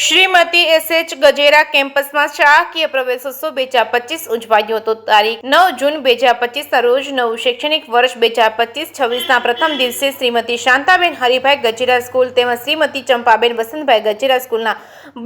શ્રીમતી એસ.એચ. ગજેરા કેમ્પસમાં શાળાકીય પ્રવેશોત્સવ 2025 ઉજવાયો હતો. તારીખ 9 જૂન 2025ના રોજ નવું શૈક્ષણિક વર્ષ 2025-26ના પ્રથમ દિવસે શ્રીમતી શાંતાબેન હરિભાઈ ગજેરા સ્કૂલ તેમજ શ્રીમતી ચંપાબેન વસંતભાઈ ગજેરા સ્કૂલના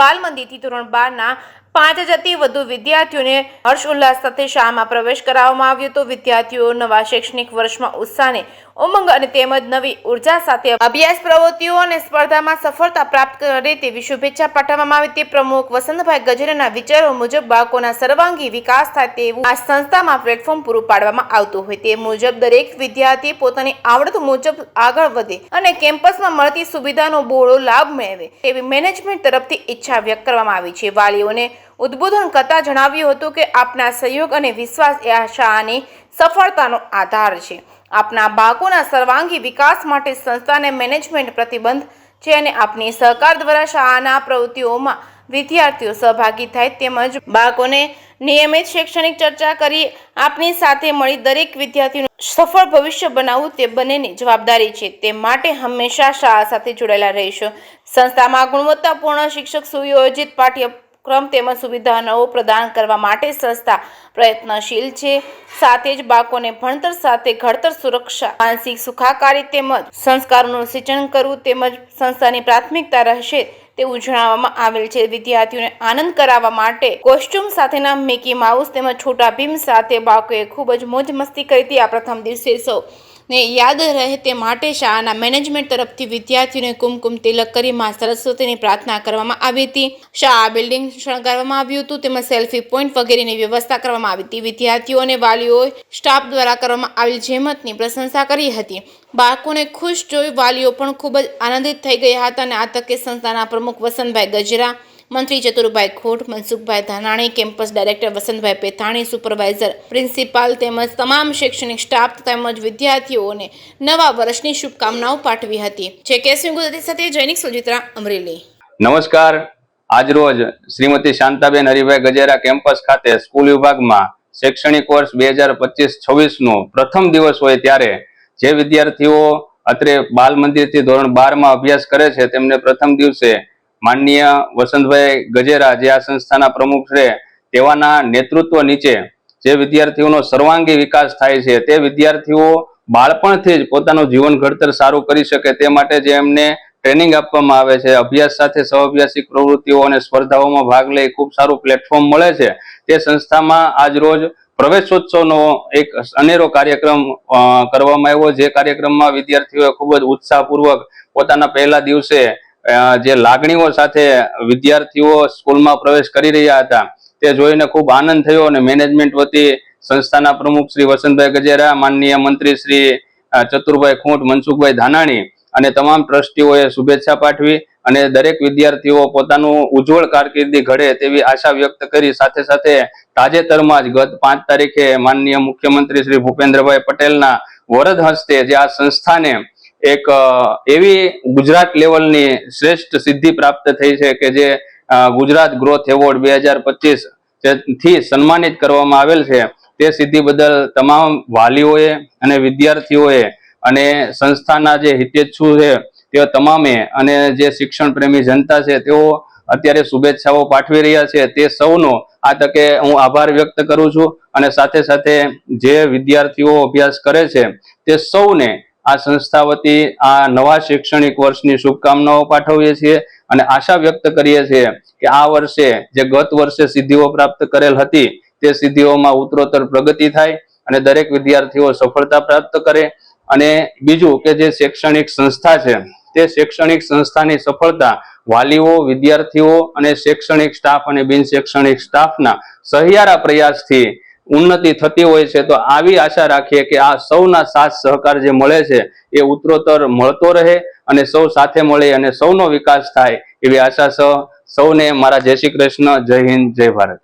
બાલ મંદિરથી ધોરણ 12ના 5000થી વધુ વિદ્યાર્થીઓને હર્ષ ઉલ્લાસ સાથે શાળામાં પ્રવેશ કરાવવામાં આવ્યો હતો. વિદ્યાર્થીઓ નવા શૈક્ષણિક વર્ષમાં ઉત્સાહને ઉમંગ અને તેમજ નવી ઉર્જા સાથે અભ્યાસ પ્રવૃત્તિઓ અને સ્પર્ધામાં સફળતા પ્રાપ્ત કરે તેવી શુભેચ્છા પાઠવવામાં આવી હતી. પ્રમુખ વસંતભાઈ ગજેરાના વિચારો મુજબ બાળકોના સર્વાંગી વિકાસ થાય તેવું આ સંસ્થામાં પ્લેટફોર્મ પૂરું પાડવામાં આવતું હોય તે મુજબ દરેક વિદ્યાર્થી પોતાની આવડત મુજબ આગળ વધે અને કેમ્પસમાં મળતી સુવિધાનો બહોળો લાભ મેળવે તેવી મેનેજમેન્ટ તરફથી ઈચ્છા વ્યક્ત કરવામાં આવી છે. વાલીઓને ઉદ્બોધન કરતા જણાવ્યું હતું કે આપના સહયોગ અને વિશ્વાસ એ આ શાળાની સફળતાનો આધાર છે. આપના બાળકોના સર્વાંગી વિકાસ માટે સંસ્થાને મેનેજમેન્ટ પ્રતિબદ્ધ છે અને આપની સહકાર દ્વારા શાળાના પ્રવૃત્તિઓમાં વિદ્યાર્થીઓ સહભાગી થાય તેમજ બાળકોને નિયમિત શૈક્ષણિક ચર્ચા કરી આપની સાથે મળી દરેક વિદ્યાર્થીનું સફળ ભવિષ્ય બનાવવું તે બંનેની જવાબદારી છે. તે માટે હંમેશા શાળા સાથે જોડાયેલા રહીશું. સંસ્થામાં ગુણવત્તાપૂર્ણ શિક્ષક સુયોજિત પાઠ્યક્રમ તેમજ સુવિધાઓ પ્રદાન કરવા માટે સંસ્થા પ્રયત્નશીલ છે. સાથે જ બાળકોને ભણતર સાથે ઘડતર, સુરક્ષા, માનસિક સુખાકારી તેમજ સંસ્કારોનું સિંચન કરવું તેમજ સંસ્થાની પ્રાથમિકતા રહેશે તેવું જણાવવામાં આવેલ છે. વિદ્યાર્થીઓને આનંદ કરાવવા માટે કોસ્ટ્યુમ સાથેના મિકી માઉસ તેમજ છોટા ભીમ સાથે બાળકોએ ખૂબ જ મોજ મસ્તી કરી હતી. આ પ્રથમ દિવસે સૌને યાદ રહે તે માટે શાળાના મેનેજમેન્ટ તરફથી વિદ્યાર્થીઓને કુમકુમ તિલક કરી મા સરસ્વતીની પ્રાર્થના કરવામાં આવી હતી. શાળા બિલ્ડિંગ શણગારવામાં આવ્યું હતું તેમજ સેલ્ફી પોઈન્ટ વગેરેની વ્યવસ્થા કરવામાં આવી હતી. વિદ્યાર્થીઓ અને વાલીઓએ સ્ટાફ દ્વારા કરવામાં આવેલ જહેમતની પ્રશંસા કરી હતી. બાળકોને ખુશ જોઈ વાલીઓ પણ ખૂબ જ આનંદિત થઈ ગયા હતા અને આ તકે સંસ્થાના પ્રમુખ વસંતભાઈ ગજેરા, મંત્રી ચતુરભાઈ ખોટ, Mansukhbhai Dhanani, campus director Vasantbhai Pethani, supervisor, principal તેમજ તમામ શૈક્ષણિક સ્ટાફ તેમજ વિદ્યાર્થીઓને નવા વર્ષની શુભકામનાઓ પાઠવી હતી. કેસરી ગુજરાતી સાથે જૈનિક સુજિત્રા, અમરેલી. નમસ્કાર. આજરોજ શ્રીમતી શાંતાબેન હરિભાઈ ગજેરા કેમ્પસ ખાતે સ્કૂલ વિભાગમાં શૈક્ષણિક વર્ષ 2025-26નો પ્રથમ દિવસ હોય ત્યારે જે વિદ્યાર્થીઓ અત્રે બાલ મંદિરથી ધોરણ 12માં અભ્યાસ કરે છે તેમને પ્રથમ દિવસે માનનીય વસંતભાઈ ગજેરા જે આ સંસ્થાના પ્રમુખ છે તેવાના નેતૃત્વ નીચે જે વિદ્યાર્થીઓનો સર્વાંગી વિકાસ થાય છે તે વિદ્યાર્થીઓ બાળપણથી જ પોતાનું જીવન ઘડતર સારું કરી શકે તે માટે જે એમને ટ્રેનિંગ આપવામાં આવે છે, અભ્યાસ સાથે સહઅભ્યાસિક પ્રવૃત્તિઓ અને સ્પર્ધાઓમાં ભાગ લઈ ખૂબ સારું પ્લેટફોર્મ મળે છે. તે સંસ્થામાં આજ રોજ પ્રવેશોત્સવનો એક અનેરો કાર્યક્રમ કરવામાં આવ્યો. જે કાર્યક્રમમાં વિદ્યાર્થીઓએ ખૂબ જ ઉત્સાહપૂર્વક પોતાના પહેલા દિવસે જે લાગણીઓ સાથે વિદ્યાર્થીઓ સ્કૂલમાં પ્રવેશ કરી રહ્યા હતા તે જોઈને ખૂબ આનંદ થયો અને મેનેજમેન્ટ વતી સંસ્થાના પ્રમુખ શ્રી વસંતભાઈ ગજેરા, માનનીય મંત્રી શ્રી ચતુરભાઈ ખોટ, મનસુખભાઈ ધાનાણી અને તમામ ટ્રસ્ટીઓએ શુભેચ્છા પાઠવી અને દરેક વિદ્યાર્થીઓ પોતાનું ઉજ્જવળ કારકિર્દી ઘડે તેવી આશા વ્યક્ત કરી સાથે સાથે તાજેતરમાં જ ગત 5 તારીખે માનનીય મુખ્યમંત્રી શ્રી ભૂપેન્દ્રભાઈ પટેલના વરદ હસ્તે જે આ સંસ્થાને એક એવી ગુજરાત લેવલની શ્રેષ્ઠ સિદ્ધિ પ્રાપ્ત થઈ છે કે જે ગુજરાત ગ્રોથ એવોર્ડ 2025 થી સન્માનિત કરવામાં આવેલ છે. તે સિદ્ધિ બદલ તમામ વાલીઓએ અને વિદ્યાર્થીઓએ અને સંસ્થાના જે હિતેચ્છુ છે તે તમામે અને જે શિક્ષણ પ્રેમી જનતા છે તેઓ અત્યારે શુભેચ્છાઓ પાઠવી રહ્યા છે. તે સૌનો આ તકે હું આભાર વ્યક્ત કરું છું અને સાથે સાથે જે વિદ્યાર્થીઓ અભ્યાસ કરે છે તે સૌને આ સંસ્થા વતી આ નવા શૈક્ષણિક વર્ષની શુભકામનાઓ પાઠવીએ છીએ અને આશા વ્યક્ત કરીએ છીએ કે આ વર્ષે જે ગત વર્ષે સિદ્ધિઓ પ્રાપ્ત કરેલ હતી તે સિદ્ધિઓમાં ઉત્તરોત્તર પ્રગતિ થાય અને દરેક વિદ્યાર્થીઓ સફળતા પ્રાપ્ત કરે. અને બીજું કે જે શૈક્ષણિક સંસ્થા છે તે શૈક્ષણિક સંસ્થાની સફળતા વાલીઓ, વિદ્યાર્થીઓ અને શૈક્ષણિક સ્ટાફ અને બિન શૈક્ષણિક સ્ટાફના સહિયારા પ્રયાસથી ઉન્નતિ થતી હોય છે. તો આવી આશા રાખીએ કે આ સૌના સાથ સહકાર જે મળે છે એ ઉત્તરોત્તર મળતો રહે અને સૌ સાથે મળી અને સૌનો વિકાસ થાય એવી આશા સૌને મારા જય શ્રી કૃષ્ણ, જય હિન્દ, જય ભારત.